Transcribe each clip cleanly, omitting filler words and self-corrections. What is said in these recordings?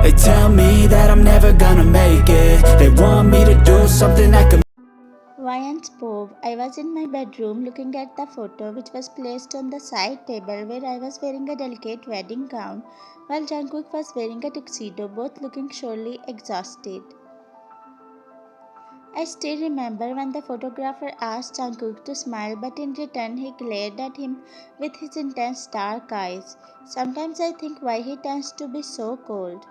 They tell me that I'm never gonna make it. They want me to do something that could. Once I was in my bedroom looking at the photo which was placed on the side table where I was wearing a delicate wedding gown while Jungkook was wearing a tuxedo, both looking surely exhausted. I still remember when the photographer asked Jungkook to smile, but in return he glared at him with his intense dark eyes. Sometimes I think why he tends to be so cold.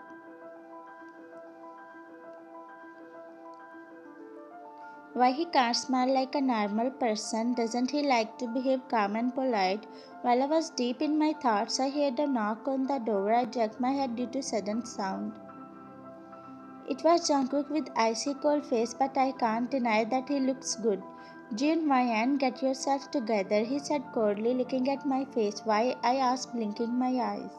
Why he can't smile like a normal person? Doesn't he like to behave calm and polite? While I was deep in my thoughts, I heard a knock on the door. I jerked my head due to sudden sound. It was Jungkook with icy cold face, but I can't deny that he looks good. Jeon, get yourself together, he said coldly, looking at my face. Why? I asked, blinking my eyes.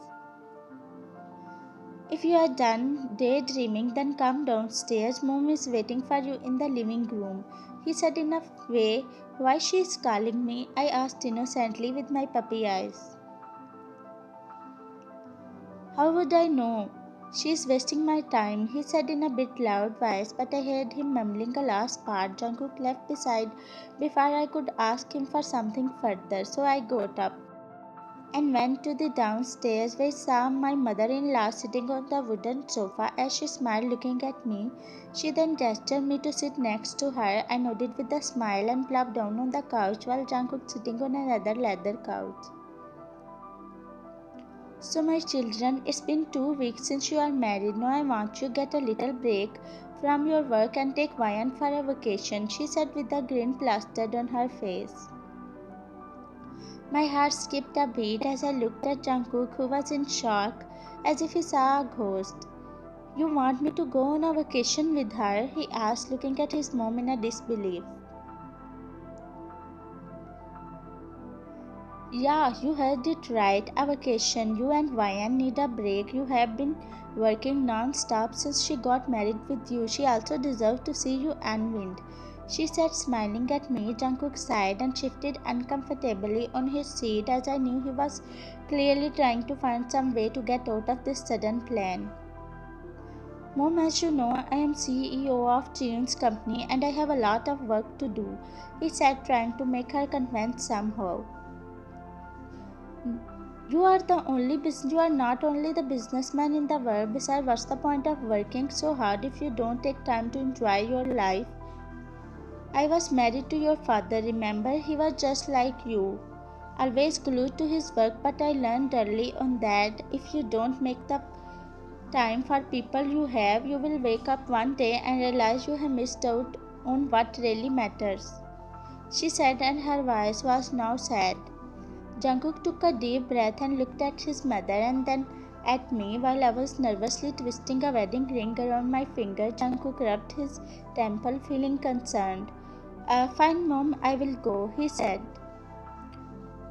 If you are done daydreaming, then come downstairs. Mom is waiting for you in the living room, he said in a way. Why she is calling me? I asked innocently with my puppy eyes. How would I know? She is wasting my time, he said in a bit loud voice, but I heard him mumbling a last part. Jungkook left beside before I could ask him for something further, so I got up and went to the downstairs where I saw my mother-in-law sitting on the wooden sofa. As she smiled looking at me, she then gestured me to sit next to her. I nodded with a smile and plopped down on the couch while Jungkook sitting on another leather couch. So my children, it's been 2 weeks since you are married. Now I want you to get a little break from your work and take Vayan for a vacation, she said with a grin plastered on her face. My heart skipped a beat as I looked at Jungkook, who was in shock, as if he saw a ghost. You want me to go on a vacation with her? He asked, looking at his mom in a disbelief. Yeah, you heard it right, a vacation. You and Vayan need a break. You have been working non-stop since she got married with you. She also deserves to see you unwind, she said, smiling at me. Jungkook sighed and shifted uncomfortably on his seat as I knew he was clearly trying to find some way to get out of this sudden plan. Mom, as you know, I am CEO of Jeon's company and I have a lot of work to do, he said, trying to make her convinced somehow. You are not only the businessman in the world. Besides, what's the point of working so hard if you don't take time to enjoy your life? I was married to your father, remember? He was just like you, always glued to his work, but I learned early on that if you don't make the time for people you will wake up one day and realize you have missed out on what really matters, she said, and her voice was now sad. Jungkook took a deep breath and looked at his mother and then at me while I was nervously twisting a wedding ring around my finger. Jungkook rubbed his temple, feeling concerned. Fine, Mom, I will go, he said.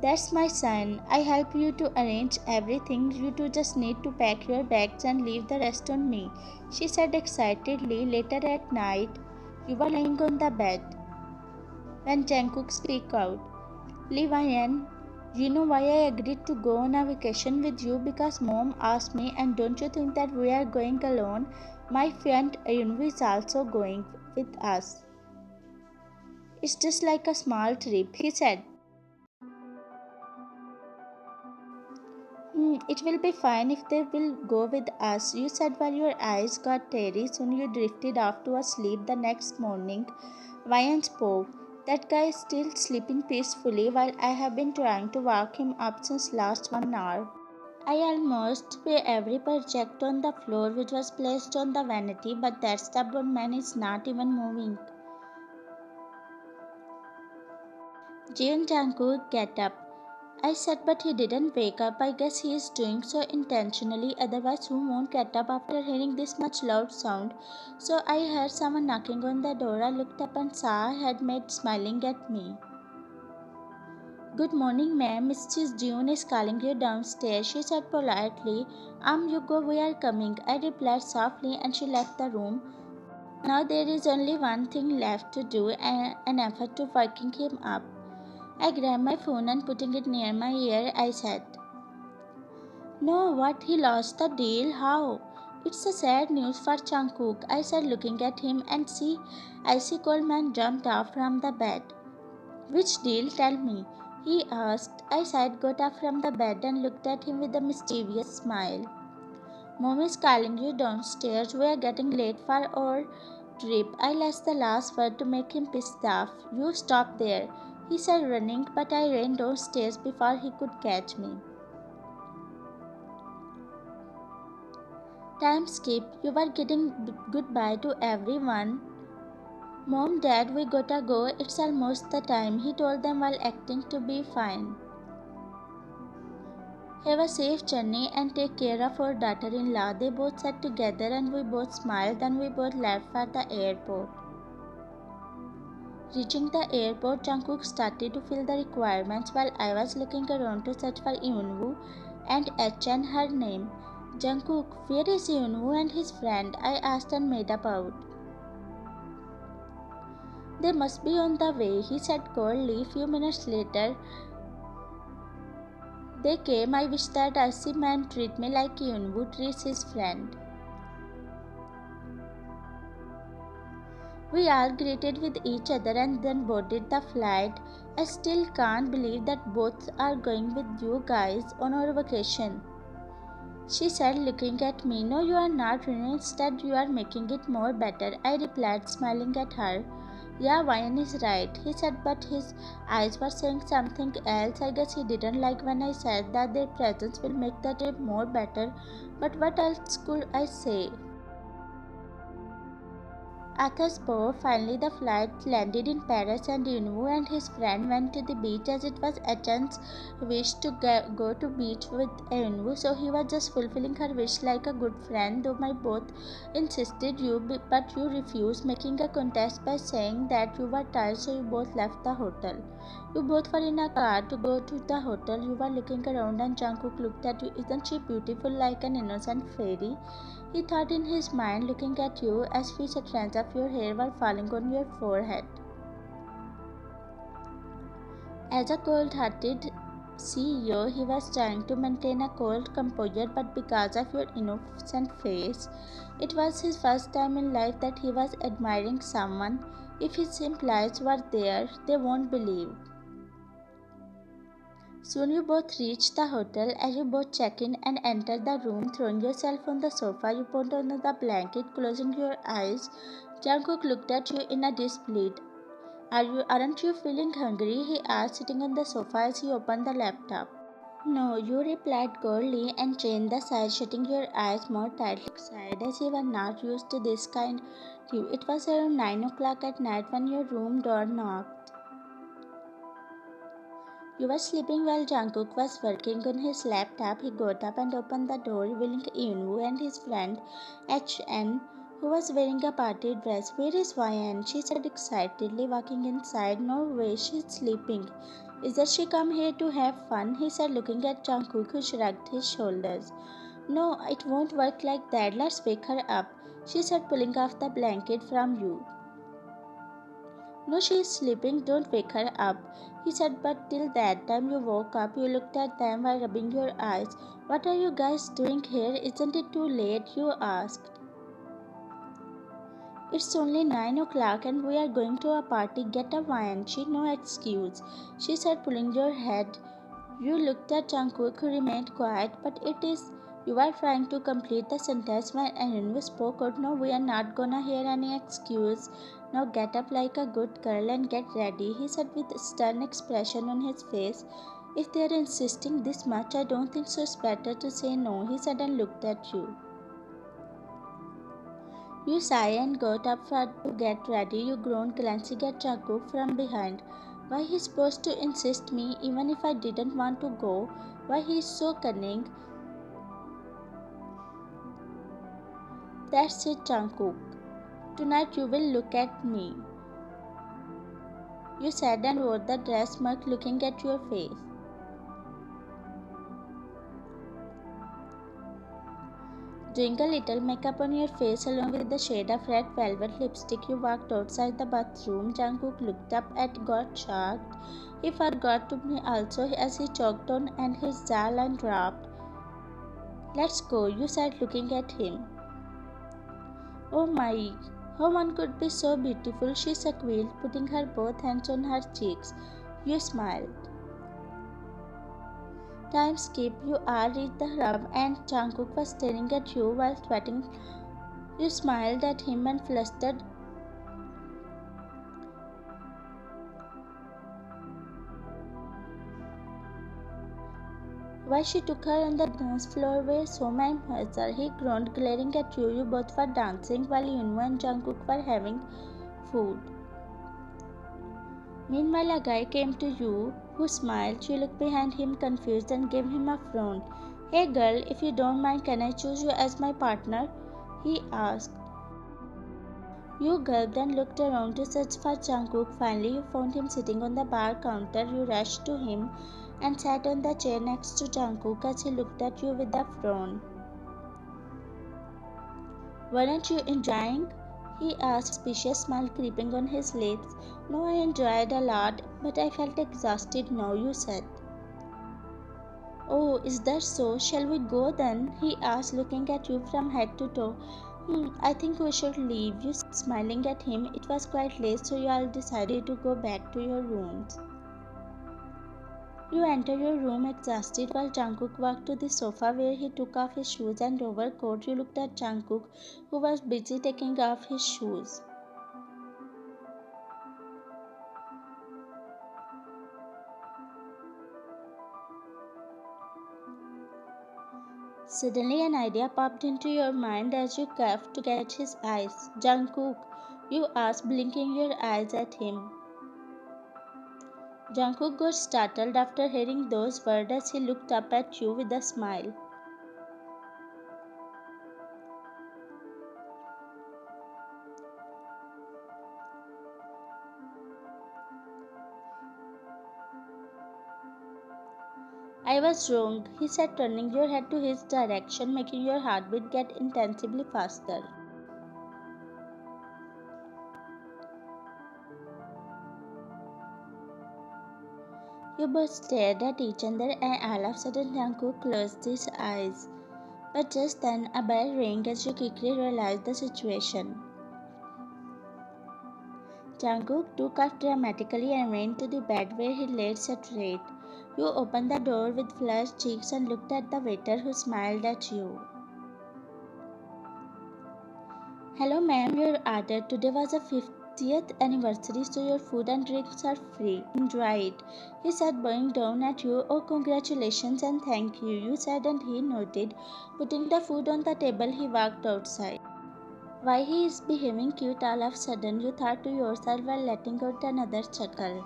That's my son. I help you to arrange everything. You two just need to pack your bags and leave the rest on me, she said excitedly. Later at night, you were lying on the bed when Jungkook spoke out. Livayan, you know why I agreed to go on a vacation with you? Because Mom asked me, and don't you think that we are going alone? My friend Ayunvi is also going with us. It's just like a small trip, he said. It will be fine if they will go with us, you said while your eyes got teary. Soon you drifted off to a sleep. The next morning, Vayan spoke. That guy is still sleeping peacefully while I have been trying to wake him up since last 1 hour. I almost spilled every project on the floor which was placed on the vanity, but that stubborn man is not even moving. Jungkook, get up, I said, but he didn't wake up. I guess he is doing so intentionally, otherwise who won't get up after hearing this much loud sound? So I heard someone knocking on the door. I looked up and saw a headmaid smiling at me. Good morning, ma'am. Mrs. Jeon is calling you downstairs, she said politely. You go, we are coming, I replied softly, and she left the room. Now there is only one thing left to do, an effort to waking him up. I grabbed my phone and putting it near my ear, I said, No, what? He lost the deal? How? It's a sad news for Jungkook, I said looking at him, and see, icy cold man jumped off from the bed. Which deal? Tell me, he asked. I said got up from the bed and looked at him with a mischievous smile. Mom is calling you downstairs. We are getting late for our trip. I left the last word to make him pissed off. You stop there, he said running, but I ran downstairs before he could catch me. Time skip. You were getting goodbye to everyone. Mom, Dad, we gotta go. It's almost the time, he told them while acting to be fine. Have a safe journey and take care of our daughter-in-law. They both sat together and we both smiled and we both left for the airport. Reaching the airport, Jungkook started to fill the requirements while I was looking around to search for Eunwoo and Chen her name. Jungkook, where is Eunwoo and his friend? I asked and made up out. They must be on the way, he said coldly. Few minutes later, they came. I wish that icy man treat me like Eunwoo treats his friend. We all greeted with each other and then boarded the flight. I still can't believe that both are going with you guys on our vacation, she said looking at me. No, you are not, instead you are making it more better, I replied smiling at her. Yeah, Ryan is right, he said, but his eyes were saying something else. I guess he didn't like when I said that their presence will make the trip more better, but what else could I say? Athos finally the flight landed in Paris and Eunwoo and his friend went to the beach as it was Achen's wish to go to beach with Eunwoo, so he was just fulfilling her wish like a good friend. Though my both insisted but you refused, making a contest by saying that you were tired, so you both left the hotel. You both were in a car to go to the hotel. You were looking around and Jungkook looked at you. Isn't she beautiful like an innocent fairy? He thought in his mind, looking at you as few strands of your hair were falling on your forehead. As a cold-hearted CEO, he was trying to maintain a cold composure, but because of your innocent face, it was his first time in life that he was admiring someone. If his implies were there, they won't believe. Soon you both reached the hotel. As you both check in and enter the room, throwing yourself on the sofa, you put on the blanket, closing your eyes. Jungkook looked at you in a disbelief. Aren't you feeling hungry? He asked, sitting on the sofa as he opened the laptop. No, you replied coldly and changed the side, shutting your eyes more tightly side as you were not used to this kind of view. It was around 9 o'clock at night when your room door knocked. You were sleeping while Jungkook was working on his laptop. He got up and opened the door, revealing Eunwoo and his friend HN, who was wearing a party dress. Where is YN? She said excitedly, walking inside. No way, she's sleeping. Isn't she come here to have fun? He said, looking at Jungkook, who shrugged his shoulders. No, it won't work like that. Let's wake her up, she said, pulling off the blanket from you. No, she is sleeping, don't wake her up, he said, but till that time you woke up. You looked at them while rubbing your eyes. What are you guys doing here? Isn't it too late? You asked. It's only 9 o'clock and we are going to a party. Get a wine. She no excuse, she said, pulling your head. You looked at Jungkook, who remained quiet, but it is. You are trying to complete the sentence when Eunwoo spoke out. No, we are not gonna hear any excuse. Now get up like a good girl and get ready, he said with a stern expression on his face. If they are insisting this much, I don't think so. It's better to say no, he said and looked at you. You sighed and got up to get ready. You groaned, glancing at Jungkook from behind. Why he's supposed to insist me even if I didn't want to go? Why he's so cunning? That's it, Jungkook. Tonight you will look at me, you said and wore the dress, smirk looking at your face. Doing a little makeup on your face along with the shade of red velvet lipstick, you walked outside the bathroom. Jungkook looked up and got shocked. He forgot to me also as he choked on and his jawline dropped. Let's go, you said looking at him. Oh my, how one could be so beautiful, she squealed, putting her both hands on her cheeks. You smiled. Time skip, you are read the rub, and Jungkook was staring at you while sweating. You smiled at him and flustered. Why she took her on the dance floor where so my mother, he groaned, glaring at you. You both were dancing while Yunwoo and Jungkook were having food. Meanwhile, a guy came to you who smiled. You looked behind him confused and gave him a frown. Hey girl, if you don't mind, can I choose you as my partner? He asked. You gulped and looked around to search for Jungkook. Finally, you found him sitting on the bar counter. You rushed to him and sat on the chair next to Jungkook as he looked at you with a frown. Weren't you enjoying? He asked, suspicious smile creeping on his lips. No, I enjoyed a lot, but I felt exhausted now, you said. Oh, is that so? Shall we go then? He asked, looking at you from head to toe. I think we should leave. You said, smiling at him. It was quite late, so you all decided to go back to your rooms. You enter your room exhausted while Jungkook walked to the sofa where he took off his shoes and overcoat. You looked at Jungkook, who was busy taking off his shoes. Suddenly an idea popped into your mind as you coughed to catch his eyes. Jungkook, you asked, blinking your eyes at him. Jungkook got startled after hearing those words as he looked up at you with a smile. I was wrong, he said, turning your head to his direction, making your heartbeat get intensively faster. You both stared at each other and all of a sudden Jungkook closed his eyes. But just then a bell rang as you quickly realized the situation. Jungkook took off dramatically and ran to the bed where he lay straight. You opened the door with flushed cheeks and looked at the waiter who smiled at you. Hello ma'am, your order today was a 50th anniversary, so your food and drinks are free. Enjoy it. He said, bowing down at you. Oh, congratulations and thank you, you said, and he nodded. Putting the food on the table, he walked outside. Why he is behaving cute all of a sudden, you thought to yourself while letting out another chuckle.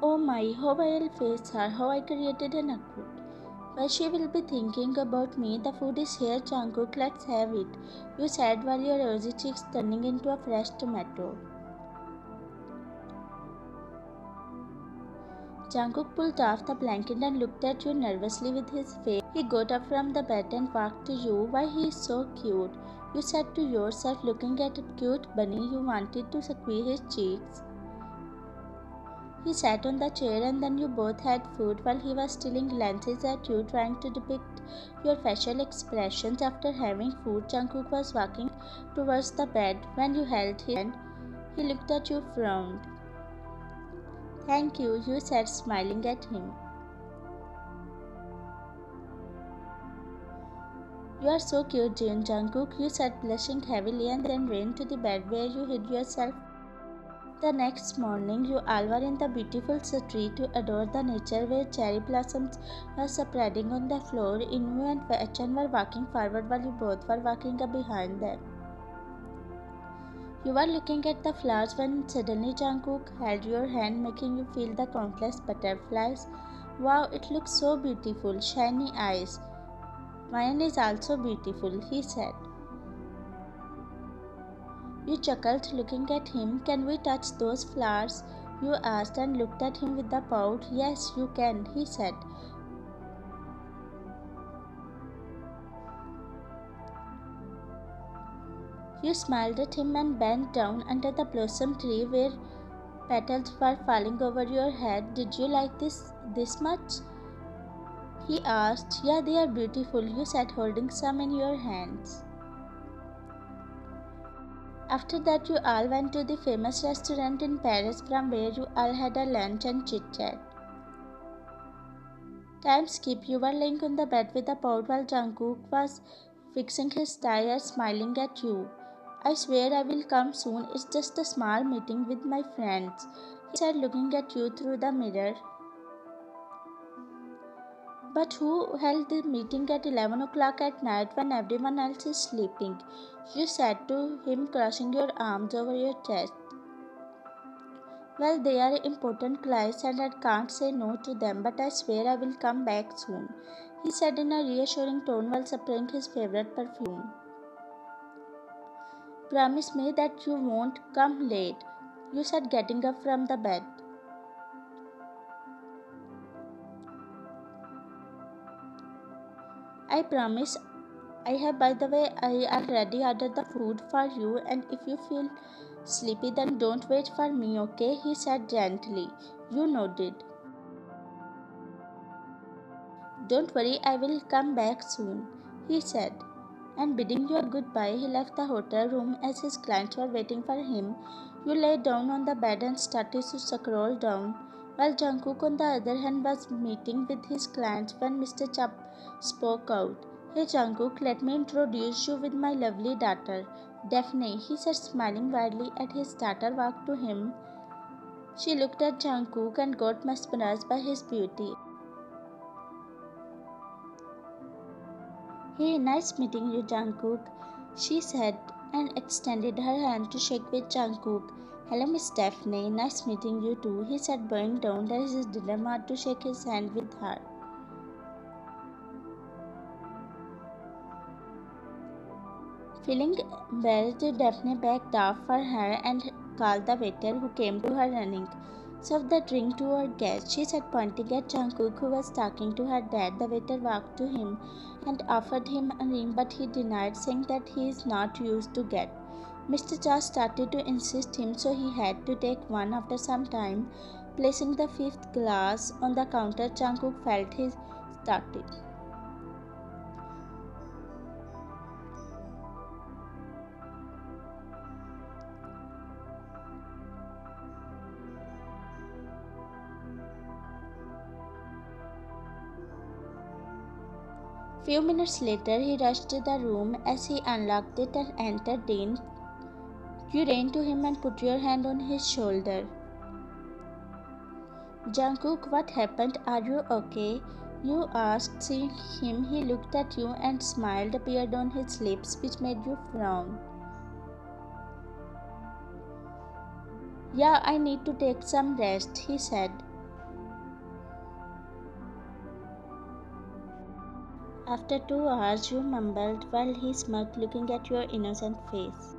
Oh my, how I'll face her, how I created an awkward. Why she will be thinking about me. The food is here, Jungkook, let's have it, you said while your rosy cheeks turning into a fresh tomato. Jungkook pulled off the blanket and looked at you nervously with his face. He got up from the bed and walked to you. Why, he is so cute, you said to yourself, looking at a cute bunny. You wanted to squeeze his cheeks. He sat on the chair and then you both had food while he was stealing glances at you, trying to depict your facial expressions. After having food, Jungkook was walking towards the bed when you held his hand. He looked at you, frowned. Thank you said, smiling at him. You are so cute, Jeon, Jungkook, you said, blushing heavily, and then ran to the bed where you hid yourself. The next morning, you all were in the beautiful street to adore the nature where cherry blossoms were spreading on the floor. Inmu and Jeon were walking forward while you both were walking up behind them. You were looking at the flowers when suddenly Jungkook held your hand, making you feel the countless butterflies. Wow, it looks so beautiful, shiny eyes. Mine is also beautiful, he said. You chuckled, looking at him. Can we touch those flowers? You asked and looked at him with a pout. Yes, you can, he said. You smiled at him and bent down under the blossom tree where petals were falling over your head. Did you like this much? He asked. Yeah, they are beautiful, you said, holding some in your hands. After that, you all went to the famous restaurant in Paris from where you all had a lunch and chit chat. Time skip, you were laying on the bed with a pot while Jungkook was fixing his tie, smiling at you. I swear I will come soon, it's just a small meeting with my friends, he said, looking at you through the mirror. But who held the meeting at 11 o'clock at night when everyone else is sleeping? You said to him, crossing your arms over your chest. Well, they are important clients and I can't say no to them, but I swear I will come back soon, he said in a reassuring tone while spraying his favorite perfume. Promise me that you won't come late, you said, getting up from the bed. I promise. I have, by the way, I already ordered the food for you, and if you feel sleepy, then don't wait for me, okay? He said gently. You nodded. Don't worry, I will come back soon, he said. And bidding you goodbye, he left the hotel room as his clients were waiting for him. You lay down on the bed and started to scroll down, while Jungkook, on the other hand, was meeting with his clients when Mr. Chup spoke out. Hey Jungkook, let me introduce you with my lovely daughter, Daphne, he said, smiling widely at his daughter walked to him. She looked at Jungkook and got mesmerized by his beauty. Hey, nice meeting you, Jungkook, she said and extended her hand to shake with Jungkook. Hello, Miss Daphne, nice meeting you too, he said, bowing down as his dilemma to shake his hand with her. Feeling embarrassed, Daphne backed off for her and called the waiter who came to her running. Serve the drink to our guest, she said, pointing at Jungkook, who was talking to her dad. The waiter walked to him and offered him a ring, but he denied, saying that he is not used to get. Mr. Cha started to insist him, so he had to take one after some time. Placing the fifth glass on the counter, Jungkook felt he started. Few minutes later, he rushed to the room. As he unlocked it and entered in, you ran to him and put your hand on his shoulder. Jungkook, what happened? Are you okay? You asked. Seeing him, he looked at you and smiled appeared on his lips, which made you frown. Yeah, I need to take some rest, he said. After 2 hours, you mumbled while he smirked, looking at your innocent face.